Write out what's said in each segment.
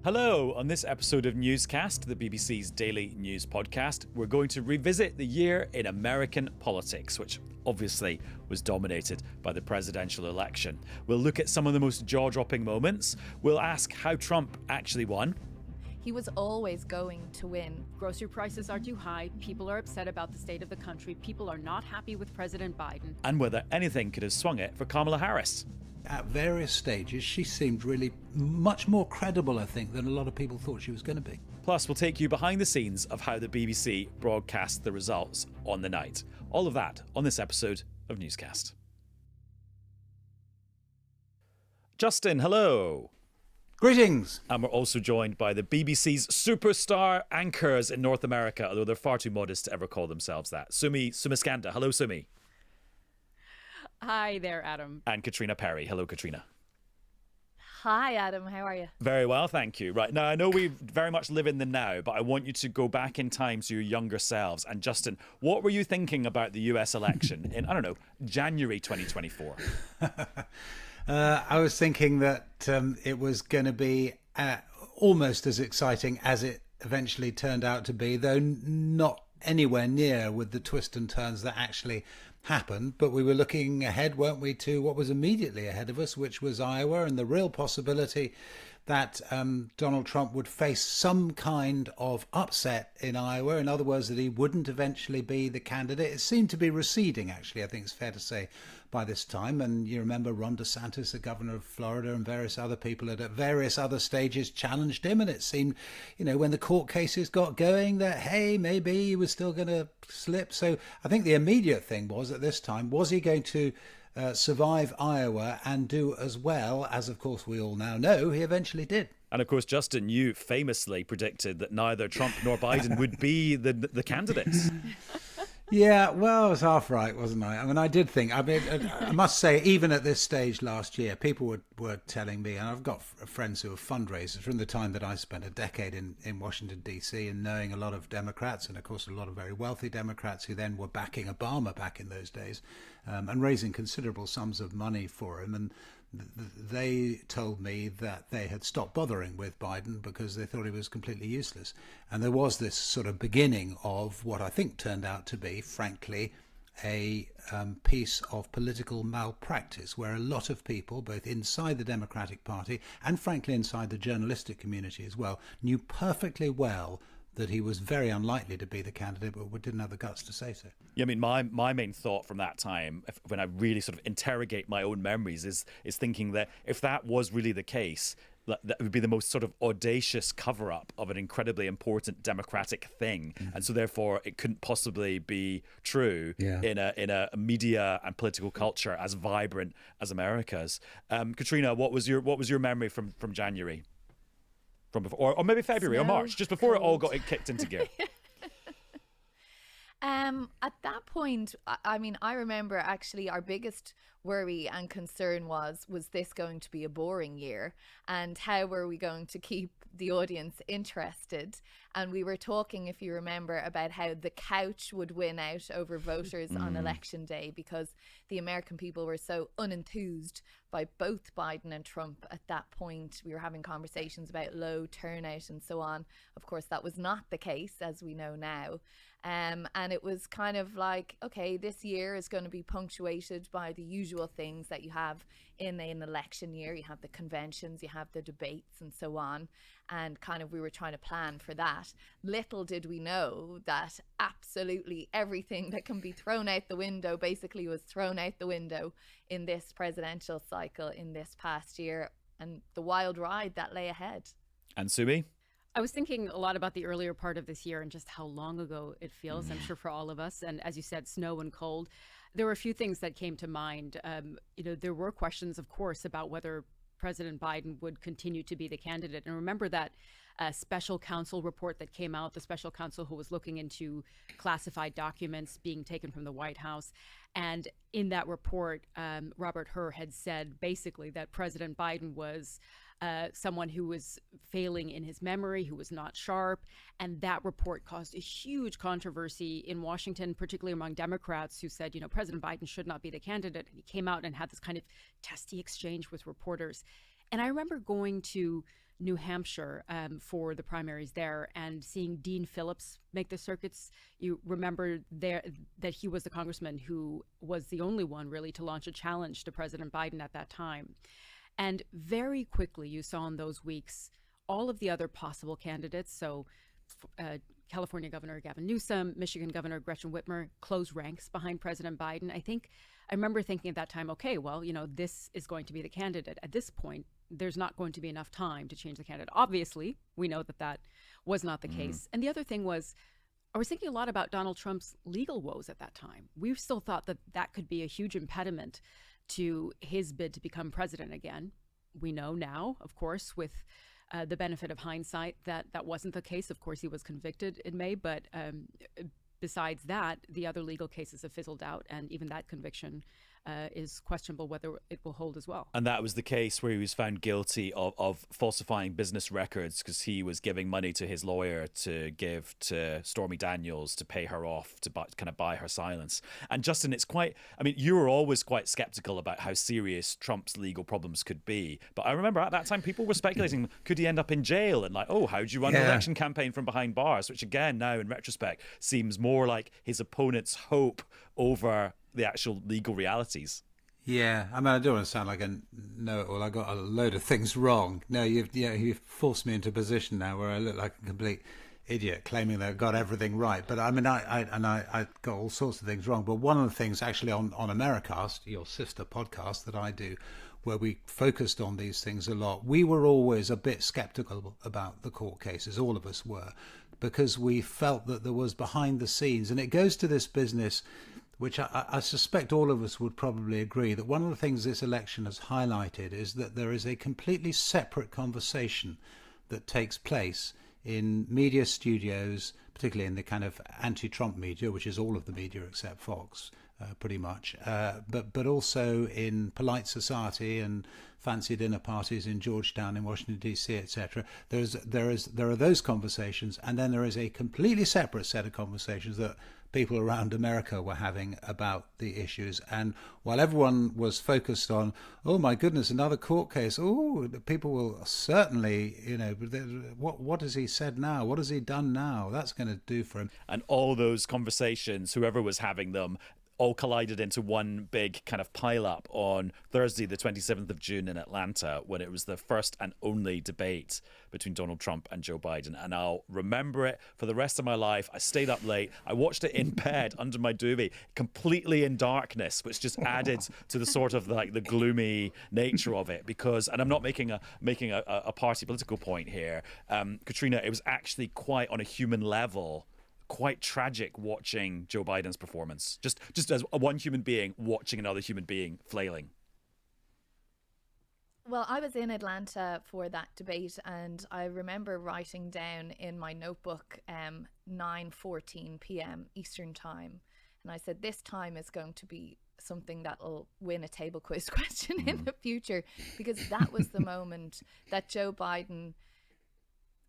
Hello, on this episode of Newscast, the BBC's daily news podcast, we're going to revisit the year in American politics, which obviously was dominated by the presidential election. We'll look at some of the most jaw-dropping moments. We'll ask how Trump actually won. He was always going to win. Grocery prices are too high. People are upset about the state of the country. People are not happy with President Biden. And whether anything could have swung it for Kamala Harris. At various stages, she seemed really much more credible, I think, than a lot of people thought she was going to be. Plus, we'll take you behind the scenes of how the BBC broadcast the results on the night. All of that on this episode of Newscast. Justin, hello. Greetings. And we're also joined by the BBC's superstar anchors in North America, although they're far too modest to ever call themselves that. Sumi Somaskanda. Hello, Sumi. Hi there, Adam. And Caitriona Perry. Hello, Caitriona. Hi, Adam. How are you? Very well, thank you. Right, now I know we very much live in the now, but I want you to go back in time to your younger selves. And Justin, what were you thinking about the US election in, January 2024? I was thinking that it was going to be almost as exciting as it eventually turned out to be, though not anywhere near with the twists and turns that actually happened. But we were looking ahead, weren't we, to what was immediately ahead of us, which was Iowa, and the real possibility that Donald Trump would face some kind of upset in Iowa. In other words, that he wouldn't eventually be the candidate. It seemed to be receding, actually, I think it's fair to say, by this time. And you remember Ron DeSantis, the governor of Florida, and various other people at various other stages challenged him. And it seemed, when the court cases got going, that, hey, maybe he was still going to slip. So I think the immediate thing was at this time, was he going to survive Iowa and do as well as, of course, we all now know he eventually did. And of course, Justin, you famously predicted that neither Trump nor Biden would be the candidates. Yeah, well, I was half right, wasn't I? I mean, I did think, I must say, even at this stage last year, people were telling me, and I've got friends who are fundraisers from the time that I spent a decade in Washington, D.C., and knowing a lot of Democrats, and of course a lot of very wealthy Democrats who then were backing Obama back in those days, and raising considerable sums of money for him. And they told me that they had stopped bothering with Biden because they thought he was completely useless. And there was this sort of beginning of what I think turned out to be, frankly, a piece of political malpractice where a lot of people, both inside the Democratic Party and frankly inside the journalistic community as well, knew perfectly well that he was very unlikely to be the candidate, but didn't have the guts to say so. Yeah, I mean, my main thought from that time, when I really sort of interrogate my own memories, is thinking that if that was really the case, that would be the most sort of audacious cover-up of an incredibly important democratic thing, and so therefore it couldn't possibly be true in a media and political culture as vibrant as America's. Caitriona, what was your memory from January? From before, or maybe February or March, just before it all got kicked into gear. At that point, I mean, I remember actually our biggest worry and concern was this going to be a boring year, and how were we going to keep the audience interested? And we were talking, if you remember, about how the couch would win out over voters on election day because the American people were so unenthused by both Biden and Trump at that point. We were having conversations about low turnout and so on. Of course, that was not the case, as we know now. And it was kind of like, okay, this year is going to be punctuated by the usual things that you have in an election year. You have the conventions, you have the debates and so on. And kind of we were trying to plan for that. Little did we know that absolutely everything that can be thrown out the window basically was thrown out the window in this presidential cycle in this past year, and the wild ride that lay ahead. And Sumi? I was thinking a lot about the earlier part of this year and just how long ago it feels, I'm sure, for all of us. And as you said, snow and cold. There were a few things that came to mind. There were questions, of course, about whether President Biden would continue to be the candidate. And remember that special counsel report that came out, the special counsel who was looking into classified documents being taken from the White House. And in that report, Robert Hur had said basically that President Biden was someone who was failing in his memory, who was not sharp. And that report caused a huge controversy in Washington, particularly among Democrats who said, you know, President Biden should not be the candidate. And he came out and had this kind of testy exchange with reporters. And I remember going to New Hampshire for the primaries there, and seeing Dean Phillips make the circuits. You remember there that he was the congressman who was the only one really to launch a challenge to President Biden at that time. And very quickly, you saw in those weeks all of the other possible candidates. So California Governor Gavin Newsom, Michigan Governor Gretchen Whitmer close ranks behind President Biden. I remember thinking at that time, okay, well, this is going to be the candidate. At this point, there's not going to be enough time to change the candidate. Obviously, we know that was not the case. And the other thing was, I was thinking a lot about Donald Trump's legal woes at that time. We still thought that could be a huge impediment to his bid to become president again. We know now, of course, with the benefit of hindsight, that wasn't the case. Of course, he was convicted in May, but besides that, the other legal cases have fizzled out, and even that conviction is questionable whether it will hold as well. And that was the case where he was found guilty of falsifying business records because he was giving money to his lawyer to give to Stormy Daniels to pay her off, to kind of buy her silence. And Justin, you were always quite skeptical about how serious Trump's legal problems could be. But I remember at that time, people were speculating, could he end up in jail? And how do you run an election campaign from behind bars? Which again, now in retrospect, seems more like his opponent's hope over the actual legal realities. Yeah, I don't want to sound like a know-it-all. I got a load of things wrong. No, you've forced me into a position now where I look like a complete idiot claiming that I got everything right. But I got all sorts of things wrong. But one of the things actually on Americast, your sister podcast that I do, where we focused on these things a lot, we were always a bit skeptical about the court cases. All of us were, because we felt that there was behind the scenes, and it goes to this business, which I suspect all of us would probably agree, that one of the things this election has highlighted is that there is a completely separate conversation that takes place in media studios, particularly in the kind of anti-Trump media, which is all of the media except Fox, pretty much, but also in polite society and fancy dinner parties in Georgetown, in Washington D.C., etc. There are those conversations, and then there is a completely separate set of conversations that people around America were having about the issues. And while everyone was focused on, oh my goodness, another court case, people will certainly, what has he said now? What has he done now? That's going to do for him. And all those conversations, whoever was having them, all collided into one big kind of pile-up on Thursday, the 27th of June in Atlanta, when it was the first and only debate between Donald Trump and Joe Biden. And I'll remember it for the rest of my life. I stayed up late. I watched it in bed under my duvet, completely in darkness, which just added to the sort of the gloomy nature of it. And I'm not making a party political point here. Caitriona, it was actually quite on a human level, quite tragic watching Joe Biden's performance, just as one human being watching another human being flailing. Well, I was in Atlanta for that debate, and I remember writing down in my notebook 9:14 p.m. Eastern time, and I said, this time is going to be something that'll win a table quiz question in the future, because that was the moment that Joe Biden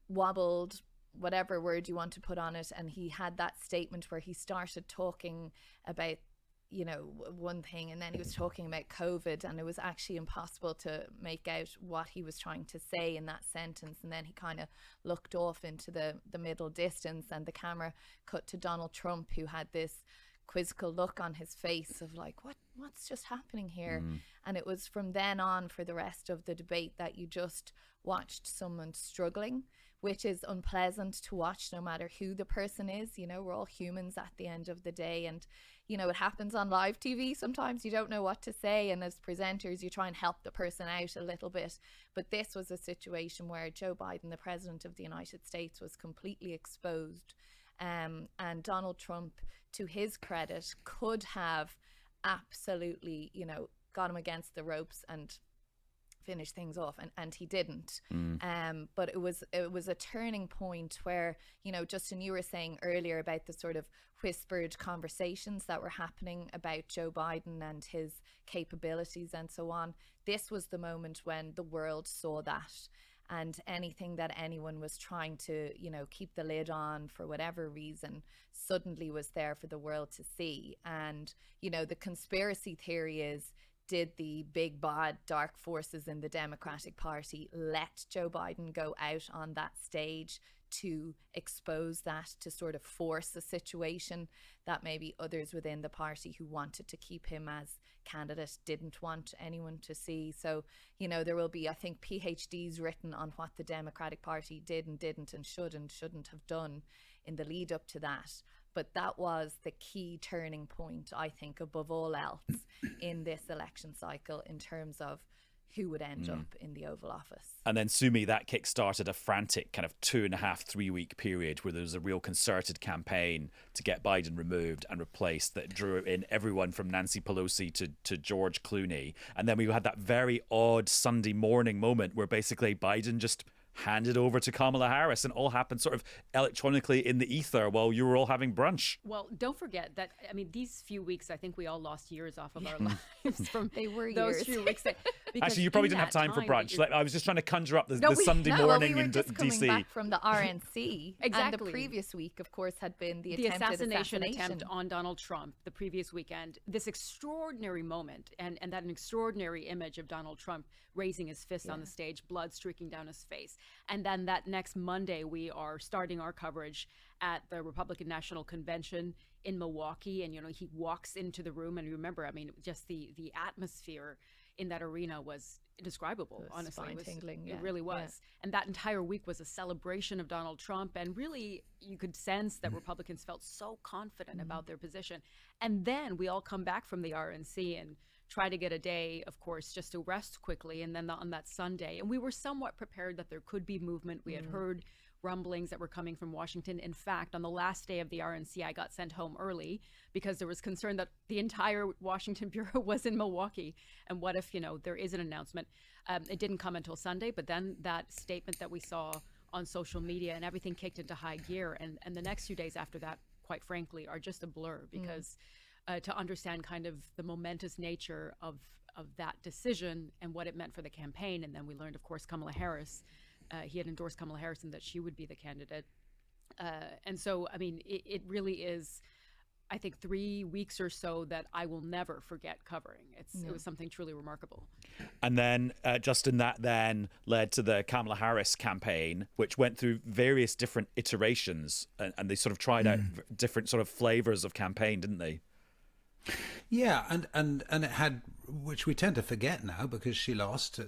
wobbled, whatever word you want to put on it, and he had that statement where he started talking about one thing, and then he was talking about COVID, and it was actually impossible to make out what he was trying to say in that sentence. And then he kind of looked off into the middle distance, and the camera cut to Donald Trump, who had this quizzical look on his face of what's just happening here. And it was from then on, for the rest of the debate, that you just watched someone struggling, which is unpleasant to watch no matter who the person is. We're all humans at the end of the day, and it happens on live TV. Sometimes you don't know what to say, and as presenters you try and help the person out a little bit. But this was a situation where Joe Biden, the President of the United States, was completely exposed, and Donald Trump, to his credit, could have absolutely got him against the ropes and finish things off, and he didn't. But it was a turning point where, Justin, you were saying earlier about the sort of whispered conversations that were happening about Joe Biden and his capabilities and so on. This was the moment when the world saw that, and anything that anyone was trying to keep the lid on for whatever reason suddenly was there for the world to see. And the conspiracy theory is, did the big bad dark forces in the Democratic Party let Joe Biden go out on that stage to expose that, to sort of force a situation that maybe others within the party who wanted to keep him as candidate didn't want anyone to see? So, you know, there will be, I think, PhDs written on what the Democratic Party did and didn't and should and shouldn't have done in the lead up to that. But that was the key turning point, I think, above all else in this election cycle in terms of who would end up in the Oval Office. And then, Sumi, that kick-started a frantic kind of 2.5, 3-week period where there was a real concerted campaign to get Biden removed and replaced that drew in everyone from Nancy Pelosi to George Clooney. And then we had that very odd Sunday morning moment where basically Biden just handed over to Kamala Harris, and all happened sort of electronically in the ether while you were all having brunch. Well, don't forget that, I mean, these few weeks, I think we all lost years off of our lives from They were those years. few weeks. Actually, you probably didn't have time for brunch. Like, I was just trying to conjure up the Sunday we morning were in just coming DC. back from the RNC. And Exactly. the previous week, of course, had been the The attempted assassination attempt on Donald Trump the previous weekend. This extraordinary moment and that an extraordinary image of Donald Trump raising his fist on the stage, blood streaking down his face. And then that next Monday, we are starting our coverage at the Republican National Convention in Milwaukee. And, you know, he walks into the room, and remember, I mean, just the atmosphere in that arena was indescribable, honestly. Spine-tingling, It really was. And that entire week was a celebration of Donald Trump. And really, you could sense that Republicans felt so confident about their position. And then we all come back from the RNC and try to get a day, of course, just to rest quickly. And then on that Sunday, and we were somewhat prepared that there could be movement. We had heard rumblings that were coming from Washington. In fact, on the last day of the RNC, I got sent home early because there was concern that the entire Washington bureau was in Milwaukee. And what if, you know, there is an announcement? It didn't come until Sunday, but then that statement that we saw on social media and everything kicked into high gear. And the next few days after that, quite frankly, are just a blur because to understand kind of the momentous nature of that decision and what it meant for the campaign. And then we learned, of course, Kamala Harris. He had endorsed Kamala Harris and that she would be the candidate. And so, I mean, it really is, I think, 3 weeks or so that I will never forget covering. It was something truly remarkable. And then, Justin, that then led to the Kamala Harris campaign, which went through various different iterations, and they sort of tried out different sort of flavors of campaign, didn't they? Yeah, and it had, which we tend to forget now because she lost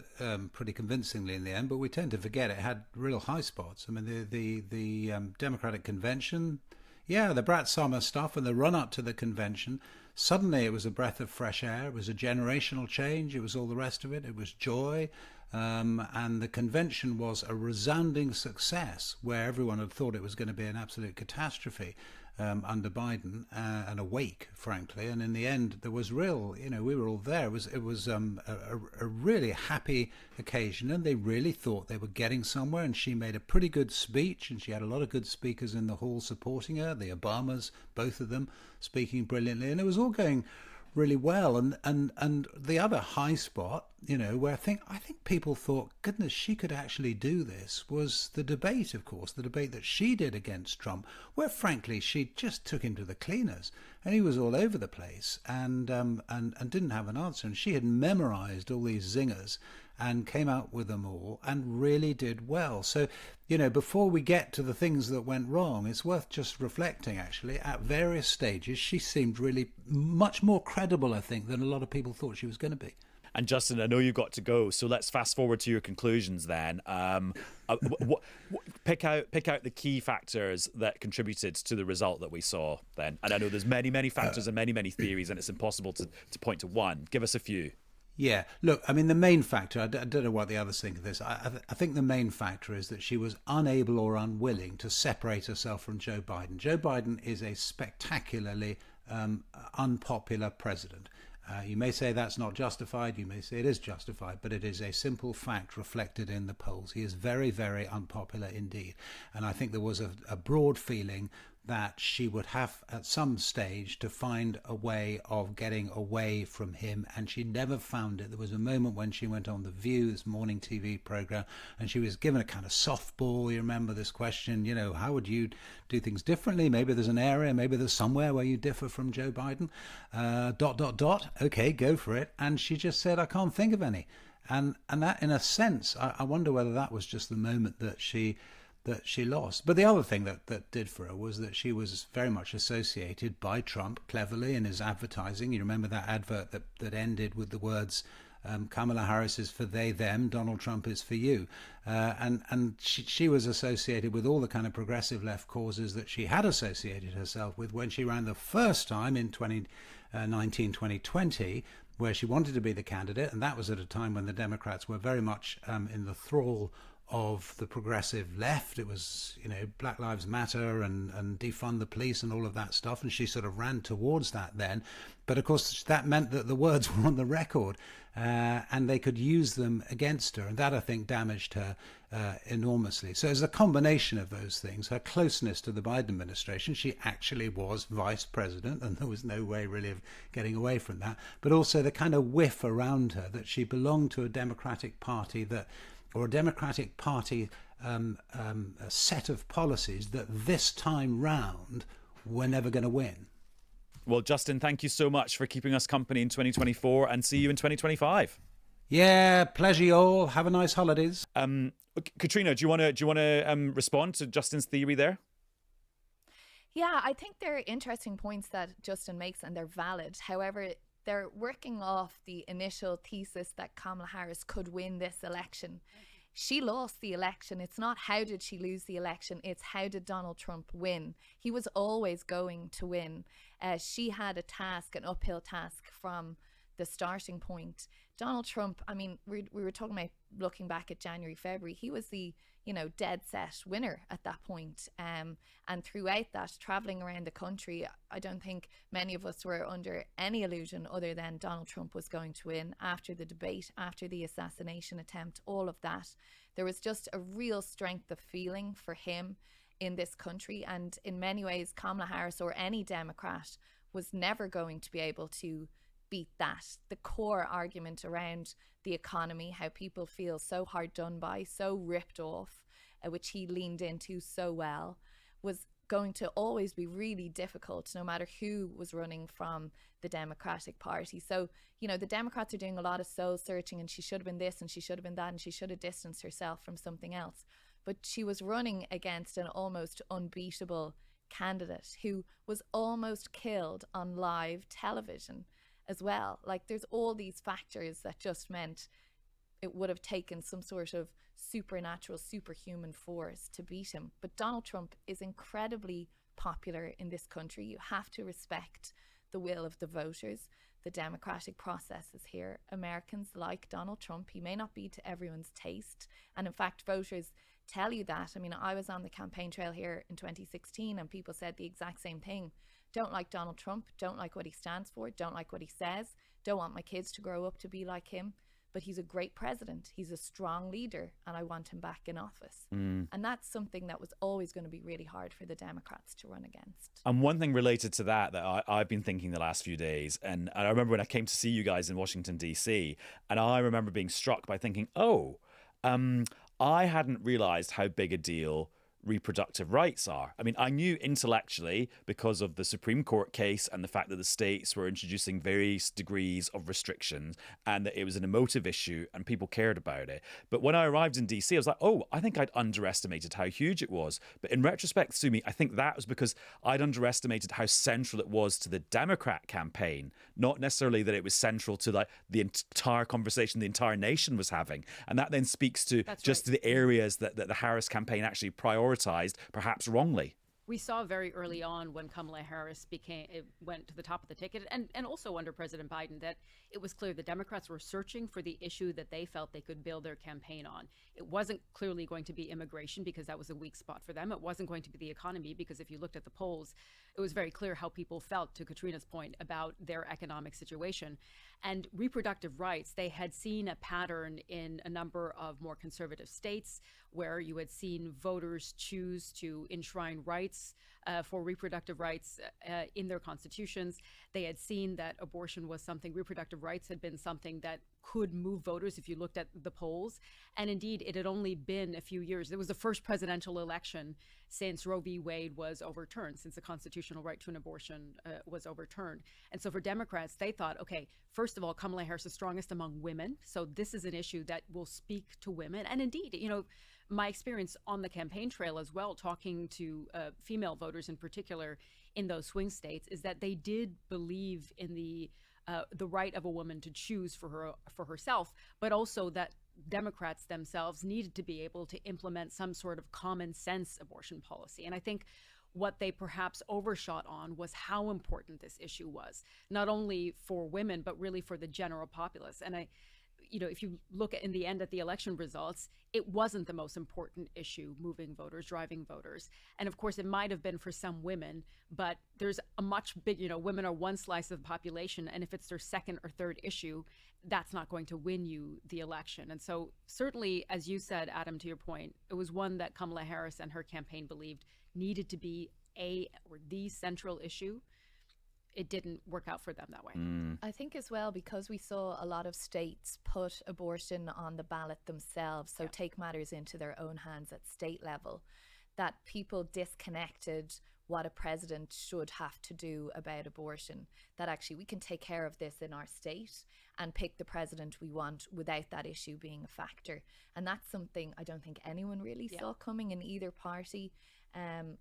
pretty convincingly in the end, but we tend to forget it had real high spots. I mean, the Democratic convention, the Brat Summer stuff and the run up to the convention, suddenly it was a breath of fresh air. It was a generational change. It was all the rest of it. It was joy. And the convention was a resounding success where everyone had thought it was going to be an absolute catastrophe under Biden and a wake, frankly. And in the end, there was real, you know, we were all there. It was a really happy occasion, and they really thought they were getting somewhere. And she made a pretty good speech, and she had a lot of good speakers in the hall supporting her. The Obamas, both of them, speaking brilliantly, and it was all going really well. And the other high spot, you know, where I think people thought, goodness, she could actually do this, was the debate, of course, the debate that she did against Trump, where frankly she just took him to the cleaners, and he was all over the place and didn't have an answer. And she had memorized all these zingers and came out with them all and really did well. So, you know, before we get to the things that went wrong, it's worth just reflecting, actually, at various stages, she seemed really much more credible, I think, than a lot of people thought she was going to be. And Justin, I know you've got to go, so let's fast forward to your conclusions then. Pick out the key factors that contributed to the result that we saw then. And I know there's many factors and many theories, and it's impossible to point to one. Give us a few. Yeah, look, I mean, the main factor, I don't know what the others think of this, I think the main factor is that she was unable or unwilling to separate herself from Joe Biden. Joe Biden is a spectacularly unpopular president. You may say that's not justified, you may say it is justified, but it is a simple fact reflected in the polls. He is very, very unpopular indeed. And I think there was a broad feeling that she would have at some stage to find a way of getting away from him, and she never found it. There was a moment when she went on The View, this morning TV program, and she was given a kind of softball. You remember this question, how would you do things differently? Maybe there's an area, maybe there's somewhere where you differ from Joe Biden. ... Okay, go for it. And she just said, I can't think of any. And that, in a sense, I wonder whether that was just the moment that she lost. But the other thing that did for her was that she was very much associated by Trump, cleverly, in his advertising. You remember that advert that ended with the words, Kamala Harris is for they, them, Donald Trump is for you. And she was associated with all the kind of progressive left causes that she had associated herself with when she ran the first time in 2019, 2020, where she wanted to be the candidate. And that was at a time when the Democrats were very much in the thrall of the progressive left. It was, Black Lives Matter and defund the police and all of that stuff. And she sort of ran towards that then. But of course, that meant that the words were on the record and they could use them against her. And that, I think, damaged her enormously. So as a combination of those things, her closeness to the Biden administration, she actually was vice president, and there was no way really of getting away from that. But also the kind of whiff around her that she belonged to a Democratic Party or a Democratic Party a set of policies that this time round we're never going to win. Well, Justin, thank you so much for keeping us company in 2024, and see you in 2025. Yeah, pleasure you all. Have a nice holidays. Caitriona, do you want to respond to Justin's theory there? Yeah, I think they're interesting points that Justin makes, and they're valid. However, they're working off the initial thesis that Kamala Harris could win this election. She lost the election. It's not how did she lose the election, it's how did Donald Trump win. He was always going to win. She had a task, an uphill task from the starting point. Donald Trump, I mean, we were talking about looking back at January, February, he was the dead set winner at that point. And throughout that, traveling around the country, I don't think many of us were under any illusion other than Donald Trump was going to win. After the debate, after the assassination attempt, all of that, there was just a real strength of feeling for him in this country. And in many ways, Kamala Harris or any Democrat was never going to be able to beat that. The core argument around the economy, how people feel so hard done by, so ripped off, which he leaned into so well, was going to always be really difficult no matter who was running from the Democratic Party. So, the Democrats are doing a lot of soul searching, and she should have been this and she should have been that and she should have distanced herself from something else. But she was running against an almost unbeatable candidate who was almost killed on live television as well. Like, there's all these factors that just meant it would have taken some sort of supernatural, superhuman force to beat him. But Donald Trump is incredibly popular in this country. You have to respect the will of the voters. The democratic process is here. Americans like Donald Trump. He may not be to everyone's taste. And in fact, voters tell you that. I mean, I was on the campaign trail here in 2016 and people said the exact same thing. Don't like Donald Trump, don't like what he stands for, don't like what he says, don't want my kids to grow up to be like him. But he's a great president, he's a strong leader, and I want him back in office. And that's something that was always going to be really hard for the Democrats to run against. And one thing related to that I've been thinking the last few days, and I remember when I came to see you guys in Washington, D.C., and I remember being struck by thinking, I hadn't realized how big a deal reproductive rights are. I mean, I knew intellectually because of the Supreme Court case and the fact that the states were introducing various degrees of restrictions and that it was an emotive issue and people cared about it. But when I arrived in DC, I was like, I think I'd underestimated how huge it was. But in retrospect, Sumi, I think that was because I'd underestimated how central it was to the Democrat campaign, not necessarily that it was central to the entire conversation the entire nation was having. And that then speaks to the areas that the Harris campaign actually prioritized, perhaps wrongly. We saw very early on when Kamala Harris went to the top of the ticket, and also under President Biden, that it was clear the Democrats were searching for the issue that they felt they could build their campaign on. It wasn't clearly going to be immigration because that was a weak spot for them. It wasn't going to be the economy because if you looked at the polls, it was very clear how people felt, to Caitriona's point, about their economic situation. And reproductive rights, they had seen a pattern in a number of more conservative states where you had seen voters choose to enshrine rights for reproductive rights in their constitutions. They had seen that abortion was something, reproductive rights had been something that could move voters if you looked at the polls. And indeed, it had only been a few years. It was the first presidential election since Roe v. Wade was overturned, since the constitutional right to an abortion was overturned. And so for Democrats, they thought, okay, first of all, Kamala Harris is strongest among women. So this is an issue that will speak to women. And indeed, you know, my experience on the campaign trail as well, talking to female voters in particular in those swing states, is that they did believe in the right of a woman to choose for herself, but also that Democrats themselves needed to be able to implement some sort of common sense abortion policy. And I think what they perhaps overshot on was how important this issue was, not only for women, but really for the general populace. And if you look in the end at the election results, it wasn't the most important issue, moving voters, driving voters. And of course, it might have been for some women, but there's a much big, women are one slice of the population. And if it's their second or third issue, that's not going to win you the election. And so certainly, as you said, Adam, to your point, it was one that Kamala Harris and her campaign believed needed to be the central issue. It didn't work out for them that way. I think as well, because we saw a lot of states put abortion on the ballot themselves, so take matters into their own hands at state level, that people disconnected what a president should have to do about abortion, that actually we can take care of this in our state and pick the president we want without that issue being a factor. And that's something I don't think anyone really saw coming in either party.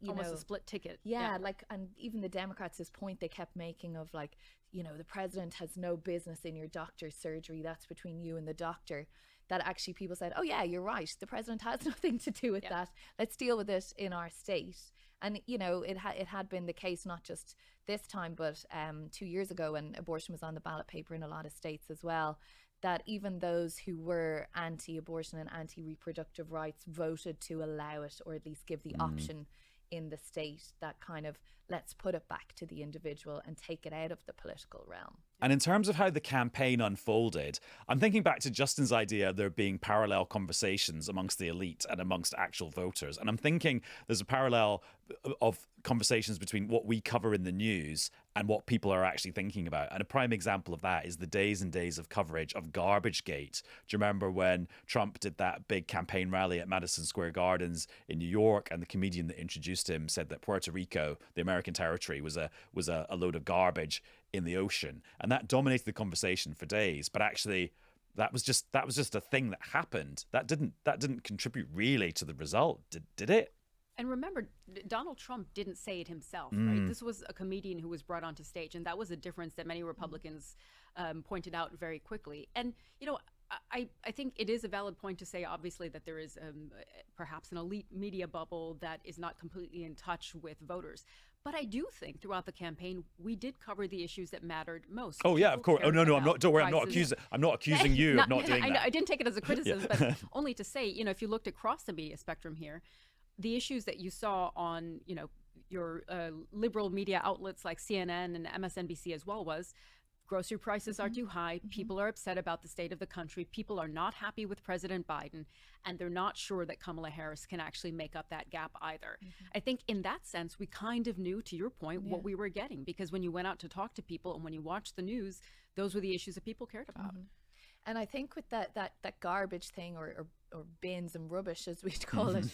Almost a split ticket. Yeah, and even the Democrats' point they kept making of the president has no business in your doctor's surgery. That's between you and the doctor. That actually people said, oh yeah, you're right. The president has nothing to do with that. Let's deal with it in our state. And, it had been the case, not just this time, but 2 years ago when abortion was on the ballot paper in a lot of states as well, that even those who were anti-abortion and anti-reproductive rights voted to allow it, or at least give the option in the state, that kind of let's put it back to the individual and take it out of the political realm. And in terms of how the campaign unfolded, I'm thinking back to Justin's idea of there being parallel conversations amongst the elite and amongst actual voters. And I'm thinking there's a parallel of conversations between what we cover in the news and what people are actually thinking about. And a prime example of that is the days and days of coverage of Garbagegate. Do you remember when Trump did that big campaign rally at Madison Square Gardens in New York, and the comedian that introduced him said that Puerto Rico, the American territory, was a load of garbage in the ocean, and that dominated the conversation for days. But actually, that was just a thing that happened. That didn't contribute really to the result, did it? And remember, Donald Trump didn't say it himself, right? This was a comedian who was brought onto stage, and that was a difference that many Republicans pointed out very quickly. And I think it is a valid point to say, obviously, that there is perhaps an elite media bubble that is not completely in touch with voters. But I do think throughout the campaign, we did cover the issues that mattered most. Oh yeah, of course. Oh no, I'm not. Don't worry, I'm not accusing you of not doing that. I didn't take it as a criticism, but only to say, if you looked across the media spectrum here, the issues that you saw on, your liberal media outlets like CNN and MSNBC as well was grocery prices are too high. People are upset about the state of the country. People are not happy with President Biden, and they're not sure that Kamala Harris can actually make up that gap either. I think in that sense, we kind of knew, to your point, what we were getting, because when you went out to talk to people and when you watched the news, those were the issues that people cared about. And I think with that garbage thing or bins and rubbish, as we'd call it,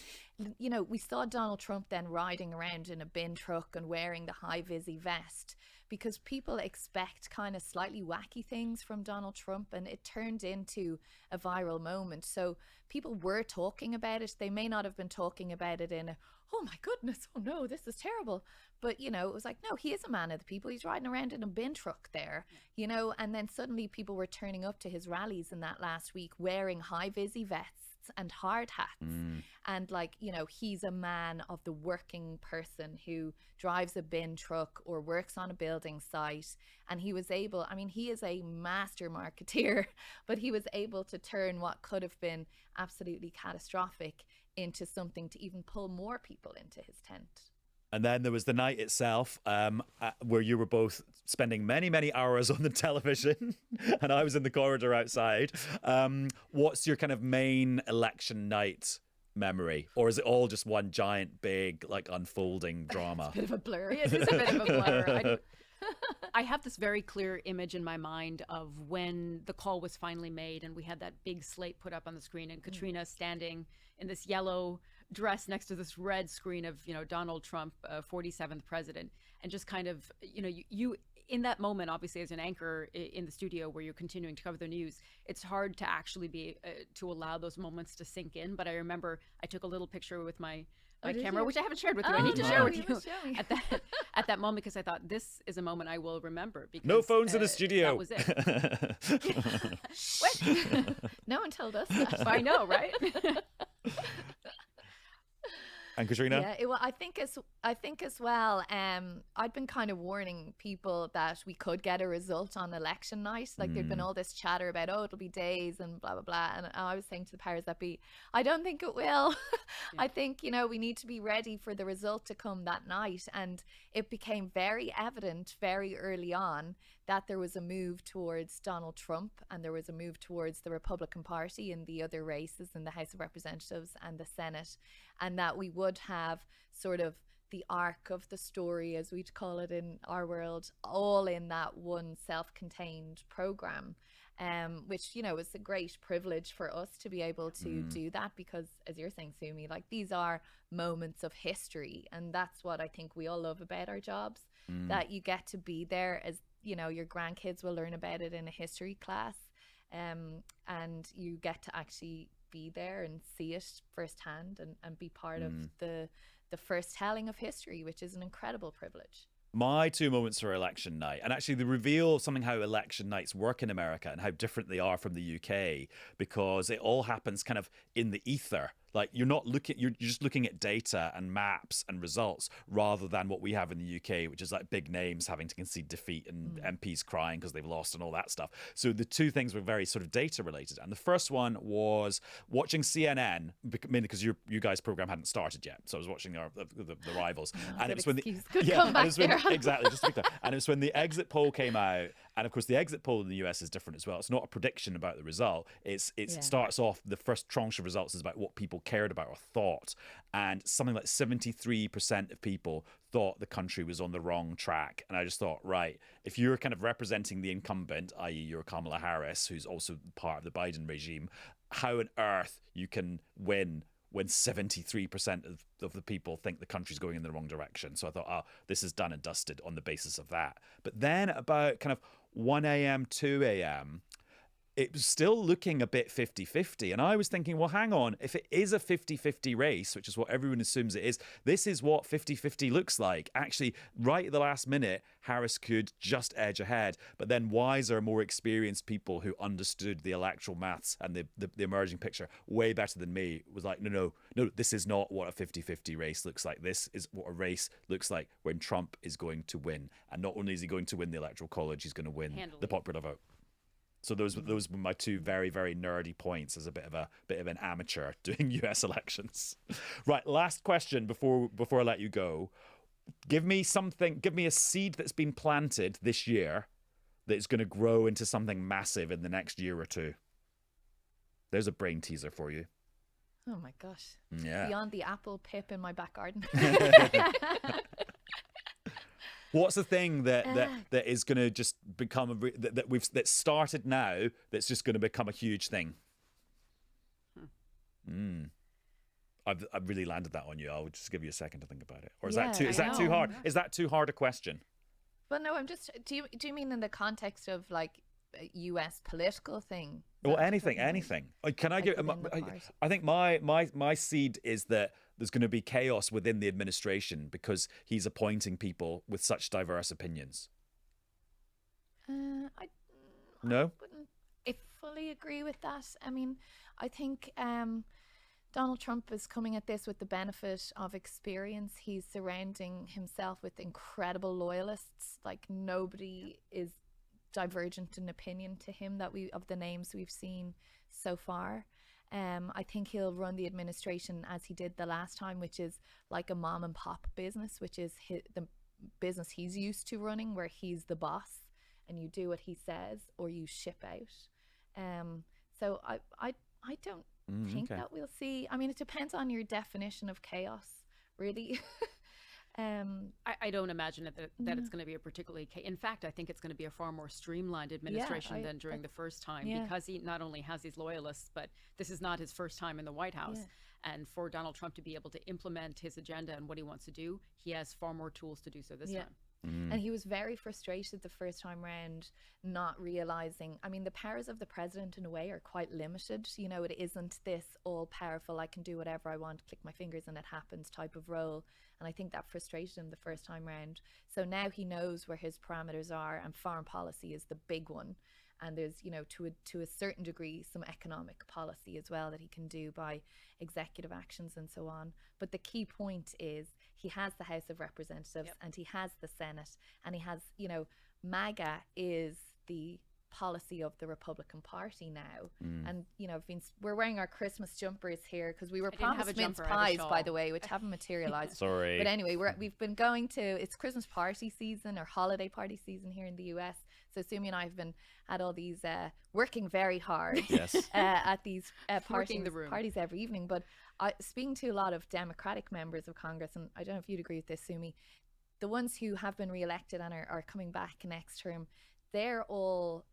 we saw Donald Trump then riding around in a bin truck and wearing the high-vis vest, because people expect kind of slightly wacky things from Donald Trump, and it turned into a viral moment. So people were talking about it. They may not have been talking about it in a, oh my goodness, oh no, this is terrible. But, it was like, no, he is a man of the people. He's riding around in a bin truck there, and then suddenly people were turning up to his rallies in that last week wearing high-vis vests and hard hats. And he's a man of the working person who drives a bin truck or works on a building site. And he was able, he is a master marketeer, but he was able to turn what could have been absolutely catastrophic into something to even pull more people into his tent. And then there was the night itself, where you were both spending many, many hours on the television, and I was in the corridor outside. What's your kind of main election night memory, or is it all just one giant, big, like unfolding drama? It's a bit of a blur. It is a bit of a blur. I have this very clear image in my mind of when the call was finally made and we had that big slate put up on the screen and Caitriona standing in this yellow dress next to this red screen of, Donald Trump, 47th president, and just kind of, you in that moment, obviously as an anchor in the studio where you're continuing to cover the news, it's hard to actually be to allow those moments to sink in. But I remember I took a little picture with my camera, which I haven't shared with you. I need to share with you at that moment, because I thought this is a moment I will remember. Because, no phones in the studio. That was it. What? No one told us that. I know, right? And Caitriona? Yeah, well, I think as well. I'd been kind of warning people that we could get a result on election night. Like there'd been all this chatter about, it'll be days and blah blah blah. And I was saying to the powers that be, I don't think it will. I think we need to be ready for the result to come that night. And it became very evident very early on that there was a move towards Donald Trump and there was a move towards the Republican Party in the other races in the House of Representatives and the Senate, and that we would have sort of the arc of the story, as we'd call it in our world, all in that one self-contained program, which is a great privilege for us to be able to do that, because as you're saying, Sumi, like these are moments of history, and that's what I think we all love about our jobs, that you get to be there, as your grandkids will learn about it in a history class, and you get to actually be there and see it firsthand and be part of the first telling of history, which is an incredible privilege. My two moments are election night, and actually they reveal something how election nights work in America and how different they are from the UK, because it all happens kind of in the ether. Like you're just looking at data and maps and results rather than what we have in the UK, which is like big names having to concede defeat and MPs crying because they've lost and all that stuff. So the two things were very sort of data related. And the first one was watching CNN, mainly because your guys' program hadn't started yet. So I was watching the rivals. And it was when exactly, just to be clear. And it was when the exit poll came out. And of course, the exit poll in the US is different as well. It's not a prediction about the result. It starts off, the first tranche of results is about what people cared about or thought. And something like 73% of people thought the country was on the wrong track. And I just thought, right, if you're kind of representing the incumbent, i.e. you're Kamala Harris, who's also part of the Biden regime, how on earth you can win when 73% of the people think the country's going in the wrong direction. So I thought, this is done and dusted on the basis of that. But then about kind of 1 a.m., 2 a.m., it was still looking a bit 50-50. And I was thinking, well, hang on, if it is a 50-50 race, which is what everyone assumes it is, this is what 50-50 looks like. Actually, right at the last minute, Harris could just edge ahead. But then wiser, more experienced people who understood the electoral maths and the emerging picture way better than me was like, no, this is not what a 50-50 race looks like. This is what a race looks like when Trump is going to win. And not only is he going to win the Electoral College, he's going to win the popular vote. So those were my two very, very nerdy points as a bit of an amateur doing US elections. Right, last question before I let you go. Give me a seed that's been planted this year that is going to grow into something massive in the next year or two. There's a brain teaser for you. Oh my gosh. Yeah. Beyond the apple pip in my back garden. What's the thing that is going to just become that started now that's just going to become a huge thing? I've really landed that on you. I'll just give you a second to think about it. Or is that too hard? Is that too hard a question? Well, no. I'm just. Do you mean in the context of like a U.S. political thing? Well, anything. Can I give? I think my seed is that there's going to be chaos within the administration because he's appointing people with such diverse opinions. I wouldn't fully agree with that. I mean, I think Donald Trump is coming at this with the benefit of experience. He's surrounding himself with incredible loyalists. Like nobody is divergent in opinion to him of the names we've seen so far. I think he'll run the administration as he did the last time, which is like a mom and pop business, which is the business he's used to running, where he's the boss and you do what he says or you ship out. So I don't think okay. that we'll see. I mean, it depends on your definition of chaos, really. I don't imagine that it's going to be a particularly. In fact, I think it's going to be a far more streamlined administration than during the first time, because he not only has these loyalists, but this is not his first time in the White House. Yeah. And for Donald Trump to be able to implement his agenda and what he wants to do, he has far more tools to do so this time. And he was very frustrated the first time round, not realizing, I mean, the powers of the president in a way are quite limited. You know, it isn't this all powerful, I can do whatever I want, click my fingers and it happens type of role. And I think that frustrated him the first time round. So now he knows where his parameters are, and foreign policy is the big one. And there's, you know, to a certain degree, some economic policy as well that he can do by executive actions and so on. But the key point is he has the House of Representatives and he has the Senate, and he has, you know, MAGA is the policy of the Republican Party now. And, you know, we're wearing our Christmas jumpers here because we were promised mince pies, by the way, which haven't materialized. Sorry. But anyway, we've been going to, it's Christmas party season or holiday party season here in the US. So Sumi and I have been at all these, working very hard at these parties every evening. But speaking to a lot of Democratic members of Congress, and I don't know if you'd agree with this, Sumi, the ones who have been reelected and are coming back next term, they're all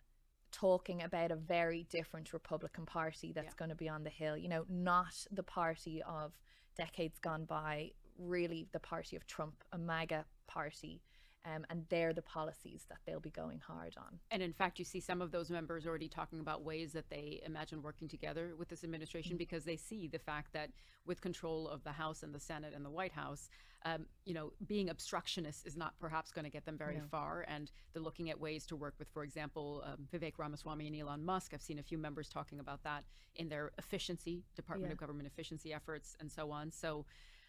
talking about a very different Republican Party that's going to be on the Hill. You know, not the party of decades gone by, really the party of Trump, a MAGA party. And they're the policies that they'll be going hard on. And in fact, you see some of those members already talking about ways that they imagine working together with this administration, because they see the fact that with control of the House and the Senate and the White House, you know, being obstructionist is not perhaps going to get them very far. And they're looking at ways to work with, for example, Vivek Ramaswamy and Elon Musk. I've seen a few members talking about that in their Department of Government efficiency efforts and so on. So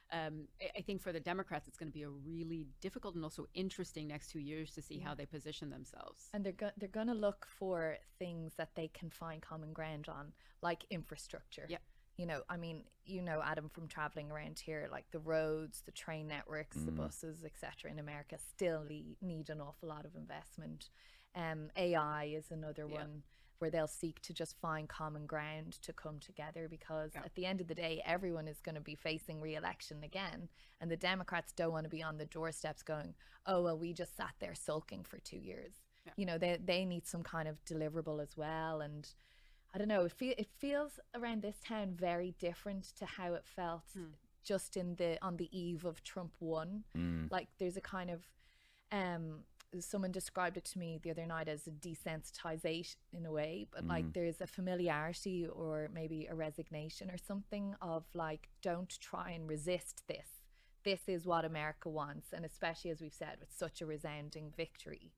I think for the Democrats, it's going to be a really difficult and also interesting next 2 years to see how they position themselves. And they're going to look for things that they can find common ground on, like infrastructure. Yeah. You know, I mean, you know, Adam, from traveling around here, like the roads, the train networks, the buses, etc. in America still need an awful lot of investment. AI is another one where they'll seek to just find common ground to come together, because at the end of the day, everyone is going to be facing re-election again. And the Democrats don't want to be on the doorsteps going, oh, well, we just sat there sulking for 2 years. Yeah. You know, they need some kind of deliverable as well. And I don't know, it feels around this town very different to how it felt just on the eve of Trump won. Like there's a kind of, someone described it to me the other night as a desensitization in a way, but like there's a familiarity or maybe a resignation or something of like, don't try and resist this. This is what America wants. And especially, as we've said, with such a resounding victory,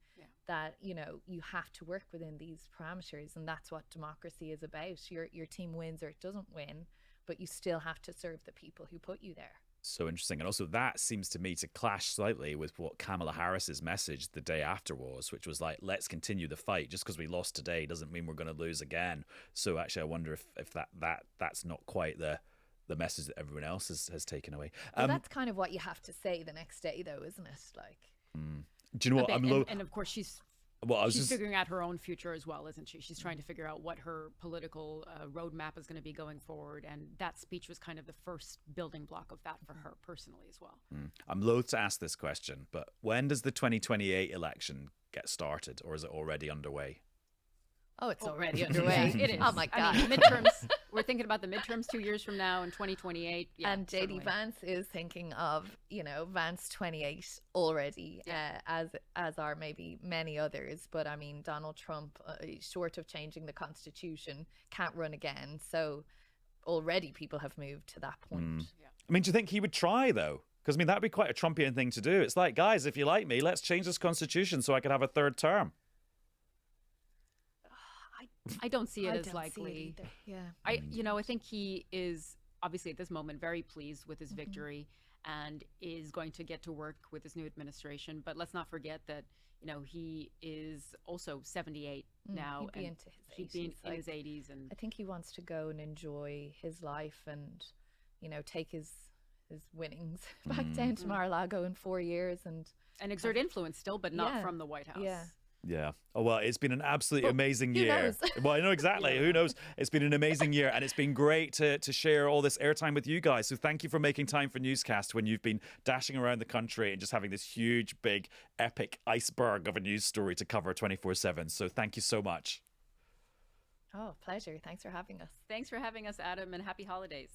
that, you know, you have to work within these parameters. And that's what democracy is about. Your team wins or it doesn't win, but you still have to serve the people who put you there. So interesting. And also that seems to me to clash slightly with what Kamala Harris's message the day after was, which was like, let's continue the fight. Just because we lost today doesn't mean we're going to lose again. So actually, I wonder if that's not quite the message that everyone else has taken away. Well, that's kind of what you have to say the next day, though, isn't it? Like, do you know what? And of course, she's figuring out her own future as well, isn't she? She's trying to figure out what her political roadmap is going to be going forward. And that speech was kind of the first building block of that for her personally as well. I'm loath to ask this question, but when does the 2028 election get started, or is it already underway? Oh, it's already underway. It is. Oh my God. I mean, midterms. We're thinking about the midterms 2 years from now in 2028. Yeah, and JD Vance is thinking of, you know, Vance 28 already, as are maybe many others. But I mean, Donald Trump, short of changing the Constitution, can't run again. So already people have moved to that point. I mean, do you think he would try, though? Because, I mean, that'd be quite a Trumpian thing to do. It's like, guys, if you like me, let's change this Constitution so I could have a third term. I don't see it as likely. I think he is obviously at this moment very pleased with his victory and is going to get to work with his new administration. But let's not forget that, you know, he is also 78 now. He'd be into his 80s. And I think he wants to go and enjoy his life and, you know, take his winnings back down to Mar-a-Lago in 4 years and exert influence still, but not from the White House. Yeah. Yeah. Oh, well, it's been an absolutely amazing who year. knows? Well, I know exactly. Who knows? It's been an amazing year, and it's been great to share all this airtime with you guys. So thank you for making time for Newscast when you've been dashing around the country and just having this huge, big, epic iceberg of a news story to cover 24/7. So thank you so much. Oh, pleasure. Thanks for having us. Thanks for having us, Adam, and happy holidays.